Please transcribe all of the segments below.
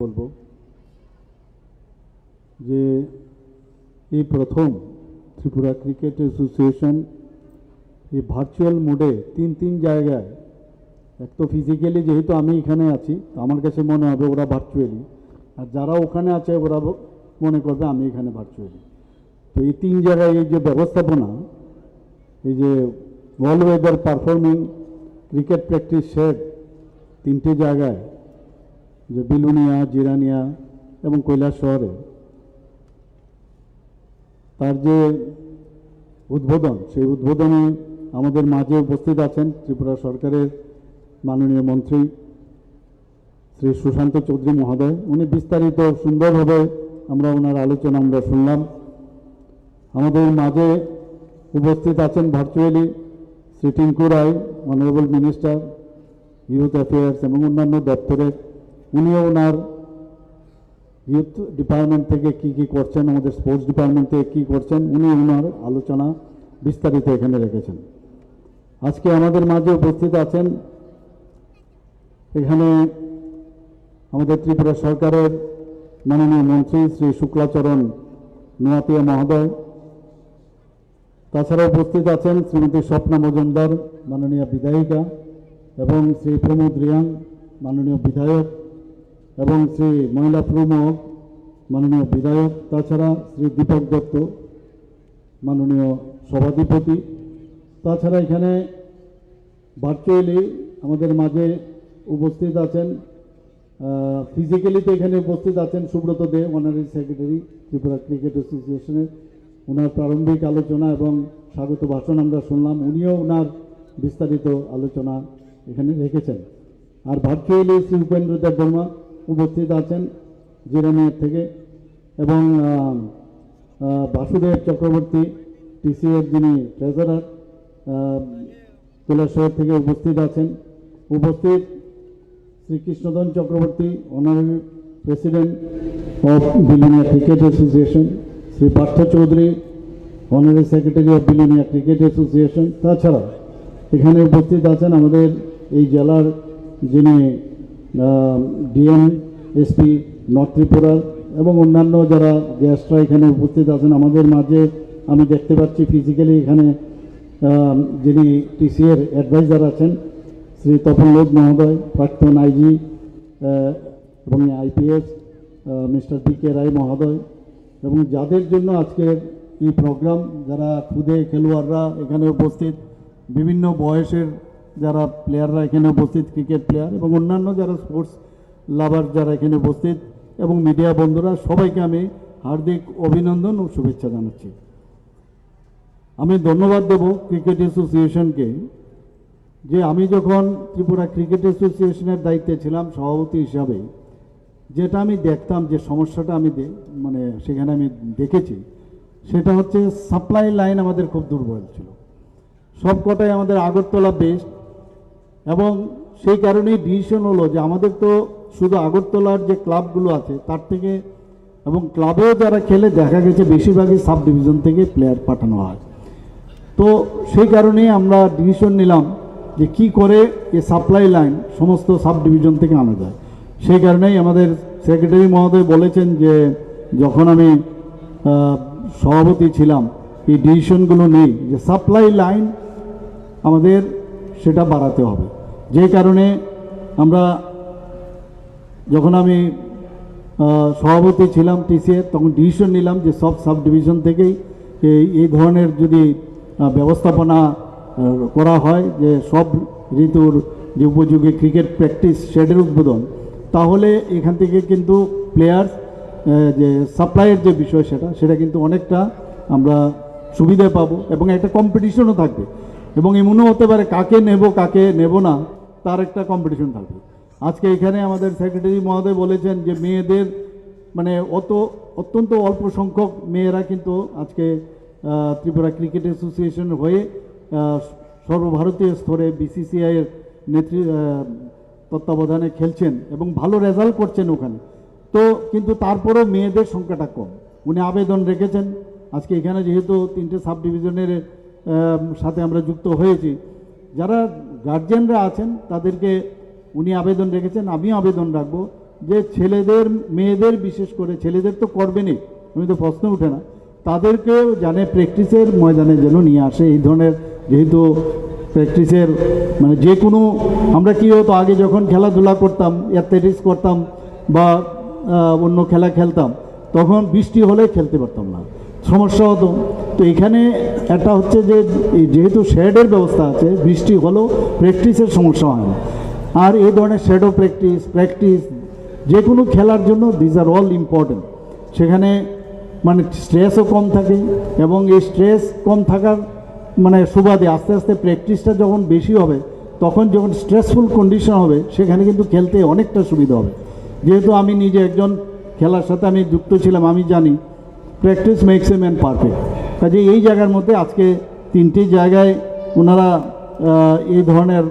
বলবো যে এই প্রথম ত্রিপুরা ক্রিকেট অ্যাসোসিয়েশন এই ভার্চুয়াল মোডে তিন জায়গায়, এক তো ফিজিক্যালি যেহেতু আমি এখানে আছি আমার কাছে মনে হবে ওরা ভার্চুয়ালি, আর যারা ওখানে আছে ওরা মনে করবে আমি এখানে ভার্চুয়ালি। তো এই তিন জায়গায় এই যে ব্যবস্থাপনা, এই যে all weather performing cricket practice shed তিনটে জায়গায়, যে বিলুনিয়া, জিরানিয়া এবং কৈলাস শহরে, তার যে উদ্বোধন, সেই উদ্বোধনে আমাদের মাঝে উপস্থিত আছেন ত্রিপুরা সরকারের মাননীয় মন্ত্রী শ্রী সুশান্ত চৌধুরী মহোদয়। উনি বিস্তারিত সুন্দরভাবে ওনার আলোচনা আমরা শুনলাম। আমাদের মাঝে উপস্থিত আছেন ভার্চুয়ালি শ্রী টিঙ্কু রায়, অনারেবল মিনিস্টার ইউথ অ্যাফেয়ার্স এবং অন্যান্য দপ্তরের। উনিও ওনার ইউথ ডিপার্টমেন্ট থেকে কি করছেন, আমাদের স্পোর্টস ডিপার্টমেন্ট থেকে কী করছেন, উনি ওনার আলোচনা বিস্তারিত এখানে রেখেছেন। আজকে আমাদের মাঝে উপস্থিত আছেন এখানে আমাদের ত্রিপুরা সরকারের মাননীয় মন্ত্রী শ্রী শুক্লাচরণ নোয়াতিয়া মহোদয়। তাছাড়া উপস্থিত আছেন শ্রীমতী স্বপ্না মজুমদার, মাননীয় বিধায়িকা, এবং শ্রী প্রমোদ রিয়াং, মাননীয় বিধায়ক, এবং শ্রী মহিলা প্রমোদ, মাননীয় বিধায়ক। তাছাড়া শ্রী দীপক দত্ত, মাননীয় সভাধিপতি। তাছাড়া এখানে ভার্চুয়ালি আমাদের মাঝে উপস্থিত আছেন, ফিজিক্যালিতে এখানে উপস্থিত আছেন সুব্রত দে, অনারারি সেক্রেটারি ত্রিপুরা ক্রিকেট অ্যাসোসিয়েশনের। ওনার প্রারম্ভিক আলোচনা এবং স্বাগত ভাষণ আমরা শুনলাম, উনিও ওনার বিস্তারিত আলোচনা এখানে রেখেছেন। আর ভার্চুয়ালি শ্রী উপেন্দ্র দেব বর্মা উপস্থিত আছেন জিরানিয়ার থেকে, এবং বাসুদেব চক্রবর্তী টিসিএর যিনি ট্রেজারার কৈলাসহর থেকে উপস্থিত আছেন। উপস্থিত Shri Krishnadhan Chakraborty, honorary president of Belonia cricket association, Shri Partha Chowdhury, honorary secretary of Belonia cricket association. তাছাড়া এখানে উপস্থিত আছেন আমাদের এই জেলার যিনি ডিএম এসপি নর্থ ত্রিপুরার, এবং অন্যান্য যারা গেস্টরা এখানে উপস্থিত আছেন আমাদের মাঝে। আমি দেখতে পাচ্ছি ফিজিক্যালি এখানে যিনি টিসিএর অ্যাডভাইজার আছেন শ্রী তপন লোক মহোদয়, প্রাক্তন আইজি এবং আইপিএস মিস্টার বি কে রায় মহোদয়, এবং যাদের জন্য আজকের এই প্রোগ্রাম, যারা খুদে খেলোয়াড়রা এখানে উপস্থিত, বিভিন্ন বয়সের যারা প্লেয়াররা এখানে উপস্থিত, ক্রিকেট প্লেয়ার এবং অন্যান্য যারা স্পোর্টস লাভার যারা এখানে উপস্থিত, এবং মিডিয়া বন্ধুরা, সবাইকে আমি হার্দিক অভিনন্দন ও শুভেচ্ছা জানাচ্ছি। আমি ধন্যবাদ দেব ক্রিকেট অ্যাসোসিয়েশনকে, যে আমি যখন ত্রিপুরা ক্রিকেট অ্যাসোসিয়েশনের দায়িত্বে ছিলাম সভাপতি হিসাবে, যেটা আমি দেখতাম, যে সমস্যাটা আমি সেখানে আমি দেখেছি, সেটা হচ্ছে সাপ্লাই লাইন আমাদের খুব দুর্বল ছিল। সবকটাই আমাদের আগরতলা বেস্ট, এবং সেই কারণেই ডিসিশন হলো যে আমাদের তো শুধু আগরতলার যে ক্লাবগুলো আছে তার থেকে, এবং ক্লাবেও যারা খেলে দেখা গেছে বেশিরভাগই সাব ডিভিশন থেকে প্লেয়ার পাঠানো হয়। তো সেই কারণেই আমরা ডিসিশন নিলাম যে কি করে এই সাপ্লাই লাইন সমস্ত সাব ডিভিশন থেকে আনা যায়। সেই কারণেই আমাদের সেক্রেটারি মহোদয় বলেছেন যে যখন আমি সভাপতি ছিলাম, এই ডিসিশনগুলো নেই যে সাপ্লাই লাইন আমাদের সেটা বাড়াতে হবে। যে কারণে আমরা, যখন আমি সভাপতি ছিলাম টিসিএর, তখন ডিসিশন নিলাম যে সব সাব ডিভিশন থেকেই এই ধরনের যদি ব্যবস্থাপনা করা হয়, যে সব ঋতুর যে উপযোগী ক্রিকেট প্র্যাকটিস শেডের উদ্বোধন, তাহলে এখান থেকে কিন্তু প্লেয়ার্স যে সাপ্লাইয়ের যে বিষয় সেটা কিন্তু অনেকটা আমরা সুবিধা পাবো, এবং একটা কম্পিটিশনও থাকবে, এবং এমনও হতে পারে কাকে নেব কাকে নেব না তার একটা কম্পিটিশন থাকবে। আজকে এখানে আমাদের সেক্রেটারি মহোদয় বলেছেন যে মেয়েদের অত্যন্ত অল্প সংখ্যক মেয়েরা কিন্তু আজকে ত্রিপুরা ক্রিকেট অ্যাসোসিয়েশন হয়ে সর্বভারতীয় স্তরে বিসিসিআইয়ের তত্ত্বাবধানে খেলছেন এবং ভালো রেজাল্ট করছেন ওখানে। তো কিন্তু তারপরেও মেয়েদের সংখ্যাটা কম। উনি আবেদন রেখেছেন। আজকে এখানে যেহেতু 3টে সাব ডিভিশনের সাথে আমরা যুক্ত হয়েছি, যারা গার্জিয়ানরা আছেন তাদেরকে উনি আবেদন রেখেছেন, আমিও আবেদন রাখবো যে ছেলেদের মেয়েদের বিশেষ করে ছেলেদের তো করবেনই, আমি তো প্রশ্ন উঠে না, তাদেরকেও জানে প্র্যাকটিসের ময়দানে যেন নিয়ে আসে। এই ধরনের যেহেতু প্র্যাকটিসের মানে যে কোনো আমরা কী হতো আগে যখন খেলাধুলা করতাম, অ্যাথলেটিক্স করতাম বা অন্য খেলা খেলতাম, তখন বৃষ্টি হলে খেলতে পারতাম না, সমস্যা হতো। তো এখানে একটা হচ্ছে যে যেহেতু শেডের ব্যবস্থা আছে, বৃষ্টি হলেও প্র্যাকটিসের সমস্যা হয় না। আর এই ধরনের শ্যাডো প্র্যাকটিস যে কোনো খেলার জন্য দিস আর অল ইম্পর্টেন্ট। সেখানে মানে স্ট্রেসও কম থাকে এবং এই স্ট্রেস কম থাকার মানে সুবাদে আস্তে আস্তে প্র্যাকটিসটা যখন বেশি হবে, তখন যখন স্ট্রেসফুল কন্ডিশন হবে সেখানে কিন্তু খেলতে অনেকটা সুবিধা হবে। যেহেতু আমি নিজে একজন খেলার সাথে আমি যুক্ত ছিলাম, আমি জানি practice makes a man perfect. কাজে এই জায়গার মধ্যে আজকে 3টি জায়গায় ওনারা এই ধরনের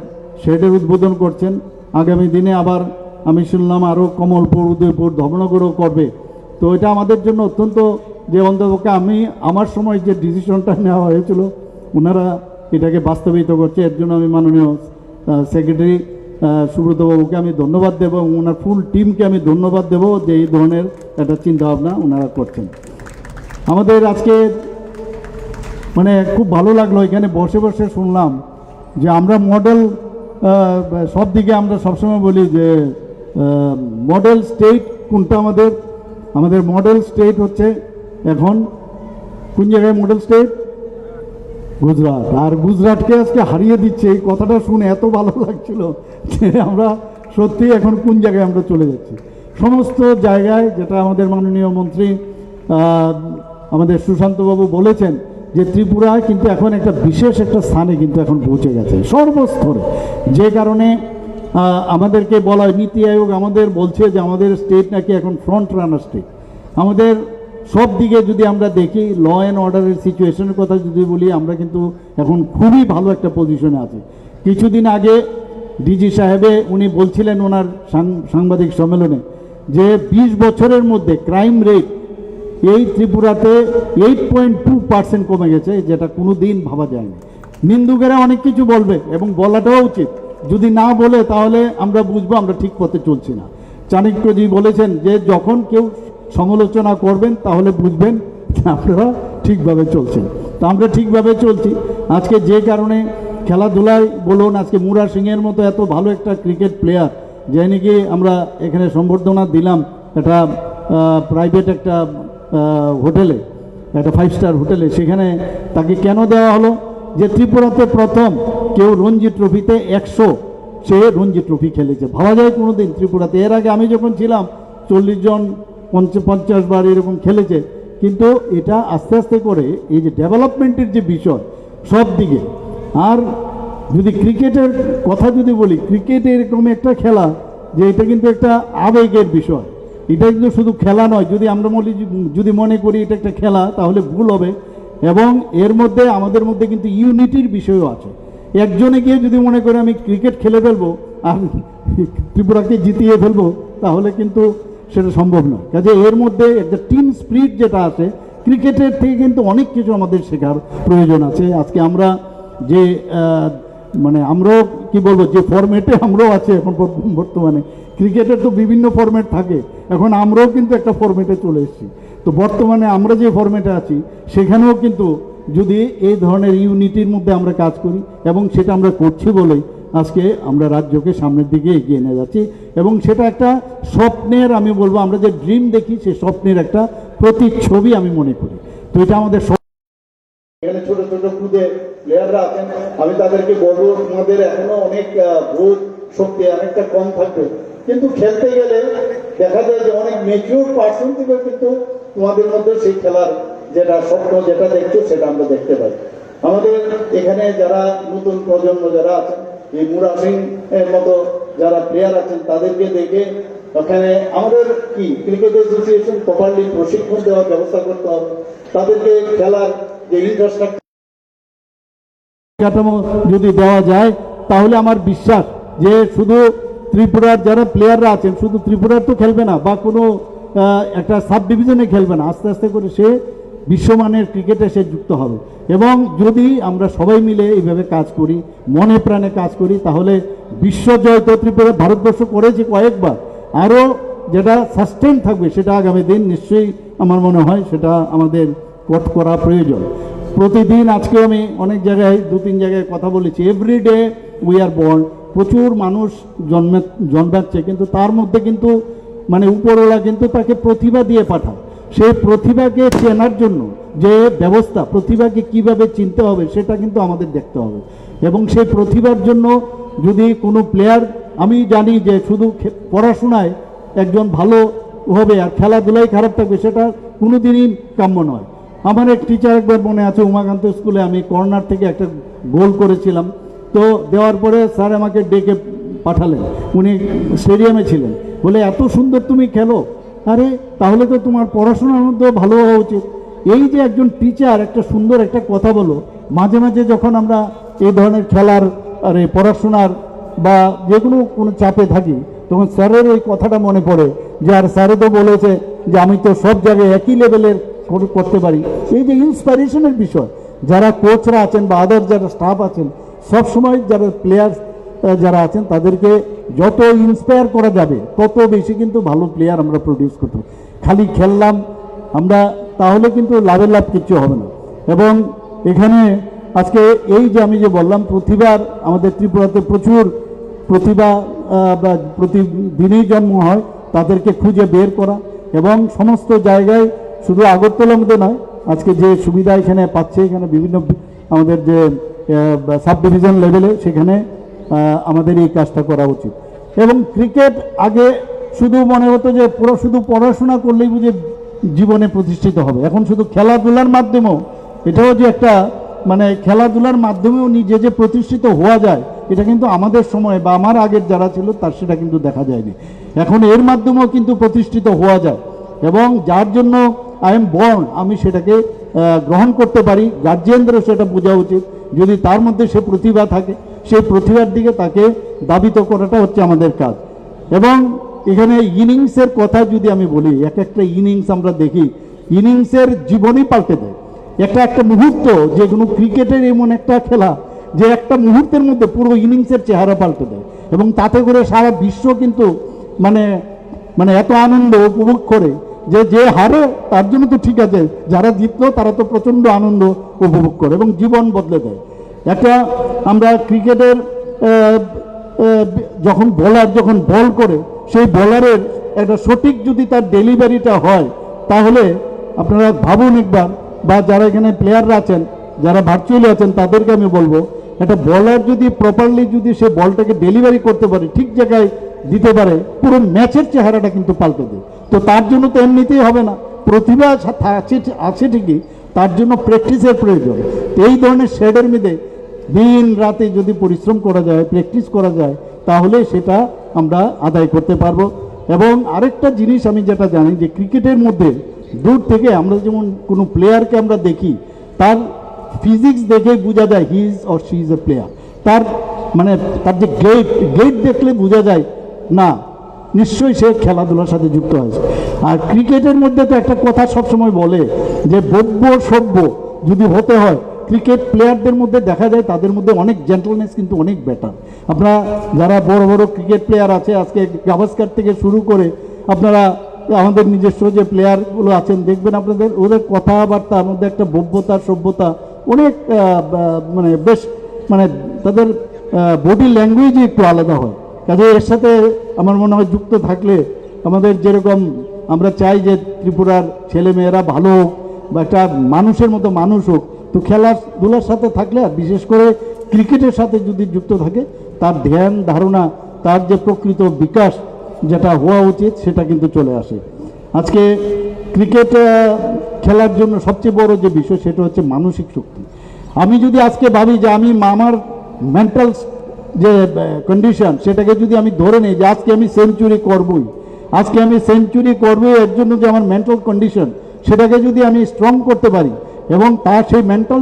শেডের উদ্বোধন করছেন। আগামী দিনে আবার আমি শুনলাম আরও কমলপুর, উদয়পুর, ধর্মনগরও করবে। তো এটা আমাদের জন্য অত্যন্ত যে অন্তপক্ষে আমি আমার সময় যে ডিসিশনটা নেওয়া হয়েছিল ওনারা এটাকে বাস্তবায়িত করছে। এর জন্য আমি মাননীয় সেক্রেটারি সুব্রতবাবুকে আমি ধন্যবাদ দেব এবং ওনার ফুল টিমকে আমি ধন্যবাদ দেব যে এই ধরনের একটা চিন্তাভাবনা ওনারা করছেন। আমাদের আজকে মানে খুব ভালো লাগলো এখানে বসে বসে শুনলাম যে আমরা মডেল সব দিকে আমরা সবসময় বলি যে মডেল স্টেট কোনটা আমাদের মডেল স্টেট হচ্ছে এখন কোন জায়গায় মডেল স্টেট? গুজরাট। আর গুজরাটকে আজকে হারিয়ে দিচ্ছে, এই কথাটা শুনে এত ভালো লাগছিল যে আমরা সত্যি এখন কোন জায়গায় আমরা চলে যাচ্ছি। সমস্ত জায়গায় যেটা আমাদের মাননীয় মন্ত্রী আমাদের সুশান্তবাবু বলেছেন যে ত্রিপুরা কিন্তু এখন একটা বিশেষ একটা স্থানে কিন্তু এখন পৌঁছে গেছে সর্বস্তরে। যে কারণে আমাদেরকে বলা হয়, নীতি আয়োগ আমাদের বলছে যে আমাদের স্টেট নাকি এখন ফ্রন্ট রানার স্টেট। আমাদের সব দিকে যদি আমরা দেখি, ল অ্যান্ড অর্ডারের সিচুয়েশনের কথা যদি বলি, আমরা কিন্তু এখন খুবই ভালো একটা পজিশনে আছি। কিছুদিন আগে ডিজি সাহেবে উনি বলছিলেন ওনার সাংবাদিক সম্মেলনে যে 20 বছরের মধ্যে ক্রাইম রেট এই ত্রিপুরাতে 8.2% কমে গেছে, যেটা কোনো দিন ভাবা যায়নি। নিন্দুকেরা অনেক কিছু বলবে এবং বলাটাও উচিত, যদি না বলে তাহলে আমরা বুঝবো আমরা ঠিক পথে চলছি না। চাণক্যজি বলেছেন যে যখন কেউ সমালোচনা করবেন তাহলে বুঝবেন যে আপনারা ঠিকভাবে চলছেন। তো আমরা ঠিকভাবে চলছি। আজকে যে কারণে খেলাধুলায় বলুন, আজকে মুরা সিংয়ের মতো এত ভালো একটা ক্রিকেট প্লেয়ার যে নাকি আমরা এখানে সম্বর্ধনা দিলাম একটা প্রাইভেট একটা হোটেলে, একটা 5 স্টার হোটেলে। সেখানে তাকে কেন দেওয়া হলো? যে ত্রিপুরাতে প্রথম কেউ রঞ্জি ট্রফিতে 100 সে রঞ্জি ট্রফি খেলেছে। ভাবা যায় কোনো দিন ত্রিপুরাতে? এর আগে আমি যখন ছিলাম 40 জন 50 বার এরকম খেলেছে। কিন্তু এটা আস্তে আস্তে করে এই যে ডেভেলপমেন্টের যে বিষয় সব দিকে। আর যদি ক্রিকেটের কথা যদি বলি, ক্রিকেট এরকম একটা খেলা যে এটা কিন্তু একটা আবেগের বিষয়। এটা কিন্তু শুধু খেলা নয়, যদি আমরা যদি মনে করি এটা একটা খেলা তাহলে ভুল হবে। এবং এর মধ্যে আমাদের মধ্যে কিন্তু ইউনিটির বিষয়ও আছে। একজনে গিয়ে যদি মনে করে আমি ক্রিকেট খেলে ফেলবো আর ত্রিপুরাকে জিতিয়ে ফেলবো, তাহলে কিন্তু সেটা সম্ভব নয়। কাজে এর মধ্যে একটা টিম স্পিরিট যেটা আছে, ক্রিকেটের থেকে কিন্তু অনেক কিছু আমাদের শেখার প্রয়োজন আছে। আজকে আমরা যে মানে আমরাও কি বলবো, যে ফরম্যাটে আমরাও আছি এখন বর্তমানে, ক্রিকেটের তো বিভিন্ন ফরম্যাট থাকে, এখন আমরাও কিন্তু একটা ফরম্যাটে চলে এসেছি। তো বর্তমানে আমরা যে ফরম্যাটে আছি সেখানেও কিন্তু যদি এই ধরনের ইউনিটির মধ্যে আমরা কাজ করি, এবং সেটা আমরা করছি বলেই আজকে আমরা রাজ্যকে সামনের দিকে এগিয়ে নিয়ে যাচ্ছি। এবং সেটা একটা স্বপ্নের, আমি বলবো আমরা যে ড্রিম দেখি সেই স্বপ্নের একটা প্রতিচ্ছবি আমি মনে করি। তো এটা আমাদের এখানে ছোট ছোট খুদে প্লেয়াররা আছেন, আমি তাদেরকে বলবো তোমাদের এখনো অনেক ভোট শক্তি অনেকটা কম থাকবে, কিন্তু খেলতে গেলে দেখা যায় যে অনেক ম্যাচিউর পার্সন থেকে কিন্তু তোমাদের মধ্যে সেই খেলার যেটা স্বপ্ন যেটা দেখছো সেটা আমরা দেখতে পাই। আমাদের এখানে যারা নতুন প্রজন্ম যারা আছেন, এই মুরা সিং এর মতো যারা প্লেয়ার আছেন তাদেরকে দেখে ওখানে আমাদের কি ক্রিকেট অ্যাসোসিয়েশন প্রপারলি প্রশিক্ষণ দেওয়ার ব্যবস্থা করতে হবে। তাদেরকে খেলার যে ইনফ্রাস্ট্রাকচার কাঠামো যদি দেওয়া যায়, তাহলে আমার বিশ্বাস যে শুধু ত্রিপুরার যারা প্লেয়াররা আছেন শুধু ত্রিপুরার তো খেলবে না বা কোনো একটা সাব ডিভিশনে খেলবে না, আস্তে আস্তে করে সে বিশ্বমানের ক্রিকেটে সে যুক্ত হবে। এবং যদি আমরা সবাই মিলে এইভাবে কাজ করি, মনে প্রাণে কাজ করি, তাহলে বিশ্বজয় তো ত্রিপুরা ভারতবর্ষ করেছে কয়েকবার, আরও যেটা সাস্টেন থাকবে সেটা আগামী দিন নিশ্চয়ই আমার মনে হয় সেটা আমাদের করা প্রয়োজন। প্রতিদিন আজকে আমি অনেক জায়গায় 2-3 জায়গায় কথা বলেছি, এভরিডে উই আর বর্ন, প্রচুর মানুষ জন্মাচ্ছে, কিন্তু তার মধ্যে কিন্তু মানে উপরওয়ালা কিন্তু তাকে প্রতিভা দিয়ে পাঠায়। সেই প্রতিভাকে চেনার জন্য যে ব্যবস্থা, প্রতিভাকে কিভাবে চিনতে হবে সেটা কিন্তু আমাদের দেখতে হবে। এবং সেই প্রতিভার জন্য যদি কোনো প্লেয়ার, আমি জানি যে শুধু পড়াশোনায় একজন ভালো হবে আর খেলাধুলায় খারাপ থাকবে, সেটা কোনো দিনই কাম্য নয়। আমার এক টিচার একবার মনে আছে, উমাকান্ত স্কুলে আমি কর্নার থেকে একটা গোল করেছিলাম, তো দেওয়ার পরে স্যার আমাকে ডেকে পাঠালেন, উনি স্টেডিয়ামে ছিলেন, বলে এত সুন্দর তুমি খেলো, আরে তাহলে তো তোমার পড়াশোনার মধ্যেও ভালো হওয়া উচিত। এই যে একজন টিচার একটা সুন্দর একটা কথা বলো, মাঝে মাঝে যখন আমরা এই ধরনের খেলার আরে পড়াশোনার বা যে কোনো চাপে থাকি, তখন স্যারের ওই কথাটা মনে পড়ে যে আর স্যারে তো বলেছে যে আমি তো সব জায়গায় একই লেভেলের করতে পারি। এই যে ইন্সপিরেশনের বিষয়, যারা কোচরা আছেন বা আদার যারা স্টাফ আছেন, সব সময় যারা প্লেয়ার যারা আছেন তাদেরকে যত ইন্সপায়ার করা যাবে তত বেশি কিন্তু ভালো প্লেয়ার আমরা প্রডিউস করতে পারি। খালি খেললাম আমরা, তাহলে কিন্তু লাভের লাভ কিছু হবে না। এবং এখানে আজকে এই যে আমি যে বললাম প্রতিভার, আমাদের ত্রিপুরাতে প্রচুর প্রতিভা বা প্রতিদিনেই জন্ম হয়, তাদেরকে খুঁজে বের করা এবং সমস্ত জায়গায়, শুধু আগরতলার মধ্যে নয়, আজকে যে সুবিধা এখানে পাচ্ছে, এখানে বিভিন্ন আমাদের যে সাব ডিভিশন লেভেলে সেখানে আমাদের এই কাজটা করা উচিত। এবং ক্রিকেট আগে শুধু মনে হতো যে শুধু পড়াশোনা করলেই বুঝে জীবনে প্রতিষ্ঠিত হবে, এখন শুধু খেলাধুলার মাধ্যমেও, এটাও যে একটা মানে খেলাধুলার মাধ্যমেও নিজে যে প্রতিষ্ঠিত হওয়া যায়, এটা কিন্তু আমাদের সময় বা আমার আগের যারা ছিল তার সেটা কিন্তু দেখা যায়নি। এখন এর মাধ্যমেও কিন্তু প্রতিষ্ঠিত হওয়া যায়, এবং যার জন্য আই এম বর্ন, আমি সেটাকে গ্রহণ করতে পারি। গার্জিয়ানদেরও সেটা বোঝা উচিত, যদি তার মধ্যে সে প্রতিভা থাকে, সেই প্রতিভার দিকে তাকে দাবিত করাটা হচ্ছে আমাদের কাজ। এবং এখানে ইনিংসের কথা যদি আমি বলি, একটা ইনিংস আমরা দেখি, ইনিংসের জীবনই পাল্টে দেয়। একটা মুহূর্ত, যে কোনো ক্রিকেটের এমন একটা খেলা যে একটা মুহূর্তের মধ্যে পুরো ইনিংসের চেহারা পাল্টে দেয়, এবং তাতে করে সারা বিশ্ব কিন্তু মানে মানে এত আনন্দ উপভোগ করে যে হারে তার জন্য তো ঠিক আছে, যারা জিতলো তারা তো প্রচণ্ড আনন্দ উপভোগ করে এবং জীবন বদলে দেয়। একটা আমরা ক্রিকেটের যখন বল করে, সেই বলারের একটা সঠিক যদি তার ডেলিভারিটা হয়, তাহলে আপনারা ভাবুন একবার, বা যারা এখানে প্লেয়াররা আছেন, যারা ভার্চুয়ালি আছেন, তাদেরকে আমি বলবো, একটা বলার যদি প্রপারলি যদি সে বলটাকে ডেলিভারি করতে পারে, ঠিক জায়গায় দিতে পারে, পুরো ম্যাচের চেহারাটা কিন্তু পাল্টে দেয়। তো তার জন্য তো এমনিতেই হবে না, প্রতিভা আছে ঠিকই, তার জন্য প্র্যাকটিসের প্রয়োজন। এই ধরনের শেডের মধ্যে দিন রাতে যদি পরিশ্রম করা যায়, প্র্যাকটিস করা যায়, তাহলে সেটা আমরা আদায় করতে পারবো। এবং আরেকটা জিনিস আমি যেটা জানি, যে ক্রিকেটের মধ্যে দূর থেকে আমরা যেমন কোনো প্লেয়ারকে আমরা দেখি, তার ফিজিক্স দেখে বোঝা যায় he is or she is a player. তার মানে তার যে গেট দেখলে বোঝা যায় না, নিশ্চয়ই সে খেলাধুলার সাথে যুক্ত হয়েছে। আর ক্রিকেটের মধ্যে তো একটা কথা সবসময় বলে যে বব্য সভ্য যদি হতে হয়, ক্রিকেট প্লেয়ারদের মধ্যে দেখা যায় তাদের মধ্যে অনেক জেন্টলনেস কিন্তু অনেক বেটার। আপনারা যারা বড় বড় ক্রিকেট প্লেয়ার আছে, আজকে গাভাস্কার থেকে শুরু করে আপনারা আমাদের নিজস্ব যে প্লেয়ারগুলো আছেন, দেখবেন আপনাদের ওদের কথাবার্তার মধ্যে একটা ভব্যতা, সভ্যতা অনেক মানে বেশ মানে তাদের বডি ল্যাঙ্গুয়েজই একটু আলাদা হয়। কাজে এর সাথে আমার মনে হয় যুক্ত থাকলে আমাদের যেরকম আমরা চাই যে ত্রিপুরার ছেলেমেয়েরা ভালো হোক বা একটা মানুষের মতো মানুষ হোক, তো খেলাধুলার সাথে থাকলে, আর বিশেষ করে ক্রিকেটের সাথে যদি যুক্ত থাকে, তার ধ্যান ধারণা, তার যে প্রকৃত বিকাশ যেটা হওয়া উচিত সেটা কিন্তু চলে আসে। আজকে ক্রিকেট খেলার জন্য সবচেয়ে বড় যে বিষয় সেটা হচ্ছে মানসিক শক্তি। আমি যদি আজকে ভাবি যে আমি আমার মেন্টাল যে কন্ডিশন, সেটাকে যদি আমি ধরে নিই যে আজকে আমি সেঞ্চুরি করবই, এর জন্য যে আমার মেন্টাল কন্ডিশন, সেটাকে যদি আমি স্ট্রং করতে পারি, এবং তার সেই মেন্টাল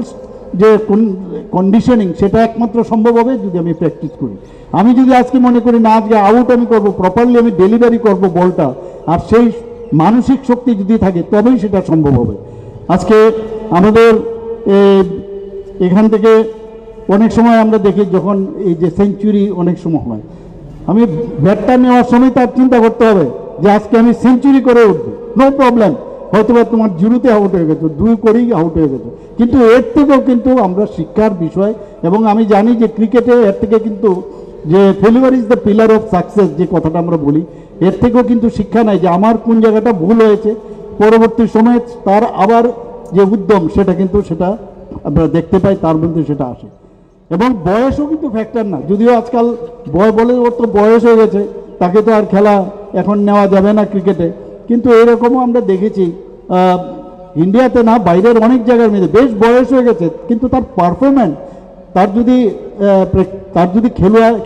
যে কন্ডিশনিং, সেটা একমাত্র সম্ভব হবে যদি আমি প্র্যাকটিস করি। আমি যদি আজকে মনে করি না আজকে আউট আমি করবো, প্রপারলি আমি ডেলিভারি করব বলটা, আর সেই মানসিক শক্তি যদি থাকে, তবেই সেটা সম্ভব হবে। আজকে আমাদের এখান থেকে অনেক সময় আমরা দেখি যখন এই যে সেঞ্চুরি অনেক সময় হয়, আমি ব্যাটটা নেওয়ার সময় তার চিন্তা করতে হবে যে আজকে আমি সেঞ্চুরি করে উঠবো, নো প্রবলেম, হয়তো বা তোমার জিরোতে আউট হয়ে গেছো, 2 করেই আউট হয়ে গেছো, কিন্তু এর থেকেও কিন্তু আমরা শিক্ষার বিষয়, এবং আমি জানি যে ক্রিকেটে এর থেকে কিন্তু যে failure is the pillar of success যে কথাটা আমরা বলি, এর থেকেও কিন্তু শিক্ষা নাই যে আমার কোন জায়গাটা ভুল হয়েছে, পরবর্তী সময়ে তার আবার যে উদ্যম সেটা কিন্তু সেটা আমরা দেখতে পাই, তার মধ্যে সেটা আসে। এবং বয়সও কিন্তু ফ্যাক্টর না, যদিও আজকাল বলে ওর তো বয়স হয়ে গেছে, তাকে তো আর খেলা এখন নেওয়া যাবে না ক্রিকেটে, কিন্তু এরকমও আমরা দেখেছি ইন্ডিয়াতে না, বাইরের অনেক জায়গার মধ্যে বেশ বয়স হয়ে গেছে, কিন্তু তার পারফরমেন্স, তার যদি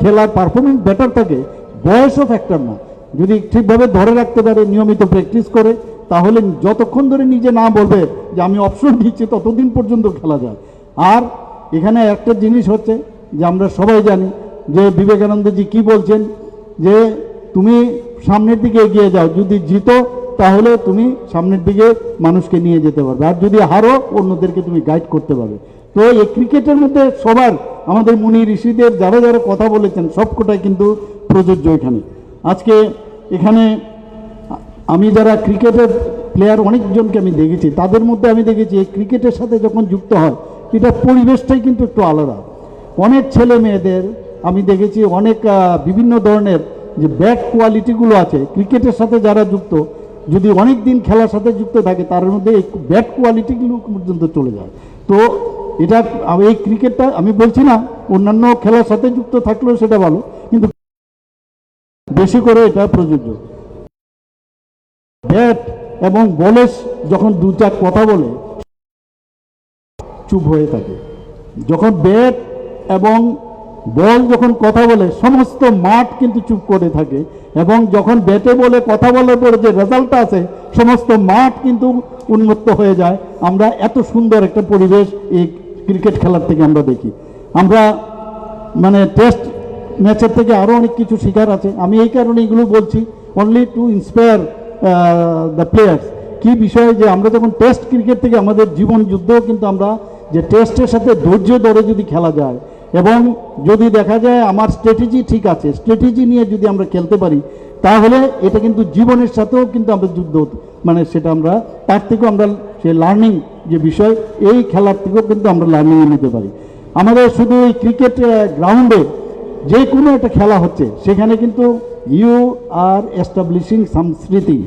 খেলার পারফরমেন্স বেটার থাকে, বয়সও ফ্যাক্টর না। যদি ঠিকভাবে ধরে রাখতে পারে, নিয়মিত প্র্যাকটিস করে, তাহলে যতক্ষণ ধরে নিজে না বলবে যে আমি অপশন দিচ্ছি, ততদিন পর্যন্ত খেলা যায়। আর এখানে একটা জিনিস হচ্ছে যে আমরা সবাই জানি যে বিবেকানন্দজি কি বলছেন, যে তুমি সামনের দিকে এগিয়ে যাও, যদি জিতো তাহলে তুমি সামনের দিকে মানুষকে নিয়ে যেতে পারবে, আর যদি হারো অন্যদেরকে তুমি গাইড করতে পারবে। তো এই ক্রিকেটের মধ্যে সবার, আমাদের মুনি ঋষিদের যারা যারা কথা বলেছেন সবকটাই কিন্তু প্রযোজ্য এখানে। আজকে এখানে আমি যারা ক্রিকেটের প্লেয়ার অনেকজনকে আমি দেখেছি, তাদের মধ্যে আমি দেখেছি এই ক্রিকেটের সাথে যখন যুক্ত হয়, এটা পরিবেশটাই কিন্তু একটু আলাদা। অনেক ছেলে মেয়েদের আমি দেখেছি, অনেক বিভিন্ন ধরনের যে ব্যাড কোয়ালিটিগুলো আছে ক্রিকেটের সাথে যারা যুক্ত, যদি অনেক দিন খেলার সাথে যুক্ত থাকে, তার মধ্যে এই ব্যাড কোয়ালিটিগুলো পর্যন্ত চলে যায়। তো এটা এই ক্রিকেটটা আমি বলছি না অন্যান্য খেলার সাথে যুক্ত থাকলেও সেটা ভালো, কিন্তু বেশি করে এটা প্রযোজ্য। ব্যাট এবং বলে যখন 2-4 কথা বলে চুপ হয়ে থাকে, যখন ব্যাট এবং বল যখন কথা বলে সমস্ত মাঠ কিন্তু চুপ করে থাকে, এবং যখন ব্যাটে বলে কথা বলার পরে যে রেজাল্টটা আছে সমস্ত মাঠ কিন্তু উন্মুক্ত হয়ে যায়। আমরা এত সুন্দর একটা পরিবেশ এই ক্রিকেট খেলার থেকে আমরা দেখি। আমরা মানে টেস্ট ম্যাচের থেকে আরও অনেক কিছু শেখার আছে, আমি এই কারণে এগুলো বলছি, only to inspire the players. কী বিষয় যে আমরা যখন টেস্ট ক্রিকেট থেকে আমাদের জীবন যুদ্ধও কিন্তু আমরা যে টেস্টের সাথে ধৈর্য ধরে যদি খেলা যায়, এবং যদি দেখা যায় আমার স্ট্র্যাটেজি ঠিক আছে, স্ট্র্যাটেজি নিয়ে যদি আমরা খেলতে পারি, তাহলে এটা কিন্তু জীবনের সাথেও কিন্তু আমরা যুদ্ধ, মানে সেটা আমরা তার থেকেও আমরা সে লার্নিং যে বিষয়, এই খেলার থেকেও কিন্তু আমরা লার্নিং নিতে পারি। আমাদের শুধু এই ক্রিকেট গ্রাউন্ডে যে কোনো একটা খেলা হচ্ছে, সেখানে কিন্তু ইউ আর এস্টাবলিশিং সাম স্মৃতি,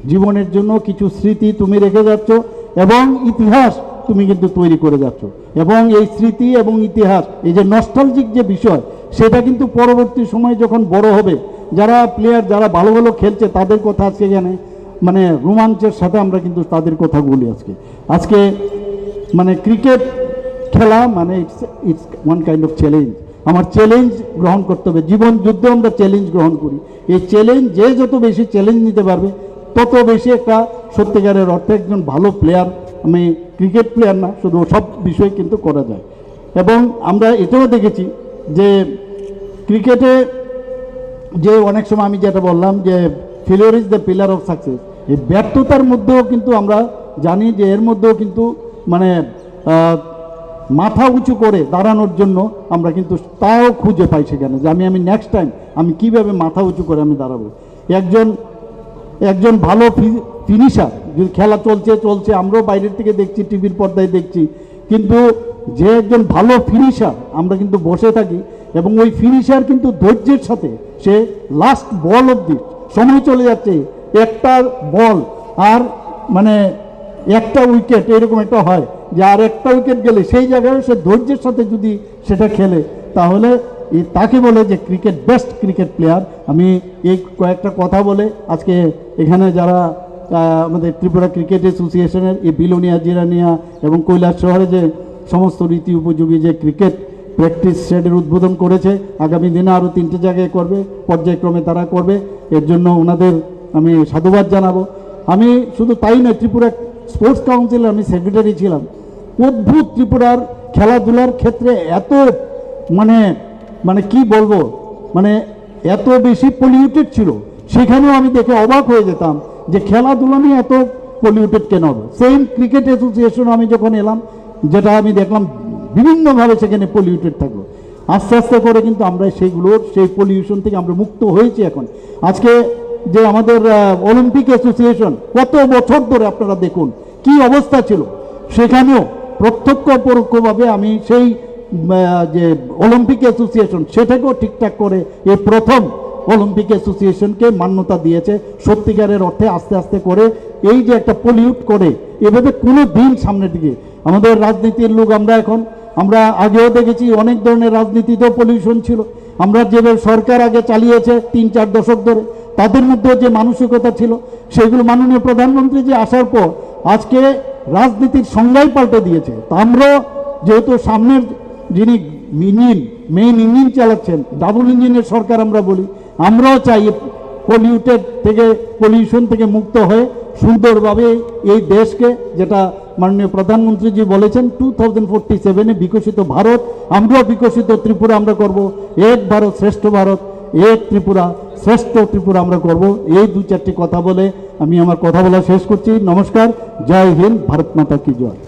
জীবনের জন্য কিছু স্মৃতি তুমি রেখে যাচ্ছ, এবং ইতিহাস তুমি কিন্তু তৈরি করে যাচ্ছ। এবং এই স্মৃতি এবং ইতিহাস, এই যে নস্টালজিক যে বিষয়, সেটা কিন্তু পরবর্তী সময় যখন বড় হবে, যারা প্লেয়ার যারা ভালো ভালো খেলছে তাদের কথা আজকে এখানে মানে রোমাঞ্চের সাথে আমরা কিন্তু তাদের কথা বলি। আজকে মানে ক্রিকেট খেলা মানে it's one kind of challenge. আমার চ্যালেঞ্জ গ্রহণ করতে হবে, জীবন যুদ্ধে আমরা চ্যালেঞ্জ গ্রহণ করি। এই চ্যালেঞ্জ যে যত বেশি চ্যালেঞ্জ নিতে পারবে, তত বেশি একটা সত্যিকারের অর্থে একজন ভালো প্লেয়ার, আমি ক্রিকেট প্লেয়ার না, শুধু সব বিষয় কিন্তু করা যায়। এবং আমরা এটাও দেখেছি যে ক্রিকেটে যে অনেক সময় আমি যেটা বললাম যে failure is the pillar of success, এই ব্যর্থতার মধ্যেও কিন্তু আমরা জানি যে এর মধ্যেও কিন্তু মানে মাথা উঁচু করে দাঁড়ানোর জন্য আমরা কিন্তু তাও খুঁজে পাই সেখানে, যে আমি নেক্সট টাইম আমি কীভাবে মাথা উঁচু করে আমি দাঁড়াবো। একজন ভালো ফিনিশার, যদি খেলা চলছে আমরাও বাইরের থেকে দেখছি, টিভির পর্দায় দেখছি, কিন্তু যে একজন ভালো ফিনিশার আমরা কিন্তু বসে থাকি, এবং ওই ফিনিশার কিন্তু ধৈর্যের সাথে সে লাস্ট বল অবধি, সময় চলে যাচ্ছে, একটা বল আর মানে একটা উইকেট এরকম একটা হয় যে আর একটা উইকেট গেলে সেই জায়গায় সে ধৈর্যের সাথে যদি সেটা খেলে, তাহলে তাকে বলে যে ক্রিকেট বেস্ট ক্রিকেট প্লেয়ার। আমি এই কয়েকটা কথা বলে আজকে এখানে যারা আমাদের ত্রিপুরা ক্রিকেট অ্যাসোসিয়েশনের এই বিলোনিয়া, জিরানিয়া এবং কৈলাস শহরে যে সমস্ত রীতি উপযোগী যে ক্রিকেট প্র্যাকটিস শেডের উদ্বোধন করেছে, আগামী দিনে আরও 3টে জায়গায় করবে, পর্যায়ক্রমে তারা করবে, এর জন্য ওনাদের আমি সাধুবাদ জানাবো। আমি শুধু তাই নয়, ত্রিপুরা স্পোর্টস কাউন্সিলের আমি সেক্রেটারি ছিলাম। অদ্ভুত ত্রিপুরার খেলাধুলার ক্ষেত্রে এত মানে মানে কি বলবো, মানে এত বেশি পলিউটেড ছিল, সেখানেও আমি দেখে অবাক হয়ে যেতাম যে খেলাধুলা নিয়ে এত পলিউটেড কেন হবে। সেম ক্রিকেট অ্যাসোসিয়েশন আমি যখন এলাম, যেটা আমি দেখলাম বিভিন্নভাবে সেখানে পলিউটেড থাকলো, আস্তে আস্তে করে কিন্তু আমরা সেই পলিউশন থেকে আমরা মুক্ত হয়েছি। এখন আজকে যে আমাদের অলিম্পিক অ্যাসোসিয়েশন কত বছর ধরে আপনারা দেখুন কি অবস্থা ছিল, সেখানেও প্রত্যক্ষ পরোক্ষভাবে আমি সেই যে অলিম্পিক অ্যাসোসিয়েশন সেটাকেও ঠিকঠাক করে এই প্রথম অলিম্পিক অ্যাসোসিয়েশনকে মান্যতা দিয়েছে সত্যিকারের অর্থে আস্তে আস্তে করে। এই যে একটা পলিউট করে এভাবে কোনো দিন সামনের দিকে আমাদের রাজনীতির লোক আমরা আগেও দেখেছি অনেক ধরনের রাজনীতিতেও পলিউশন ছিল। আমরা যেভাবে সরকার আগে চালিয়েছে 3-4 দশক ধরে, তাদের মধ্যেও যে মানসিকতা ছিল সেগুলো মাননীয় প্রধানমন্ত্রী যে আসার পর আজকে রাজনীতির সংজ্ঞাই পাল্টে দিয়েছে। তা আমরাও যেহেতু সামনের যিনি মেইন ইঞ্জিন চালাচ্ছেন, ডাবল ইঞ্জিনের সরকার আমরা বলি, আমরাও চাই পলিউশন থেকে মুক্ত হয়ে সুন্দরভাবে এই দেশকে, যেটা মাননীয় প্রধানমন্ত্রীজি বলেছেন 2047-এ বিকশিত ভারত, আমরাও বিকশিত ত্রিপুরা আমরা করব, এক ভারত শ্রেষ্ঠ ভারত, এক ত্রিপুরা শ্রেষ্ঠ ত্রিপুরা আমরা করব। এই 2-4টি কথা বলে আমি আমার কথা বলা শেষ করছি। নমস্কার, জয় হিন্দ, ভারত মাতা কি জয়।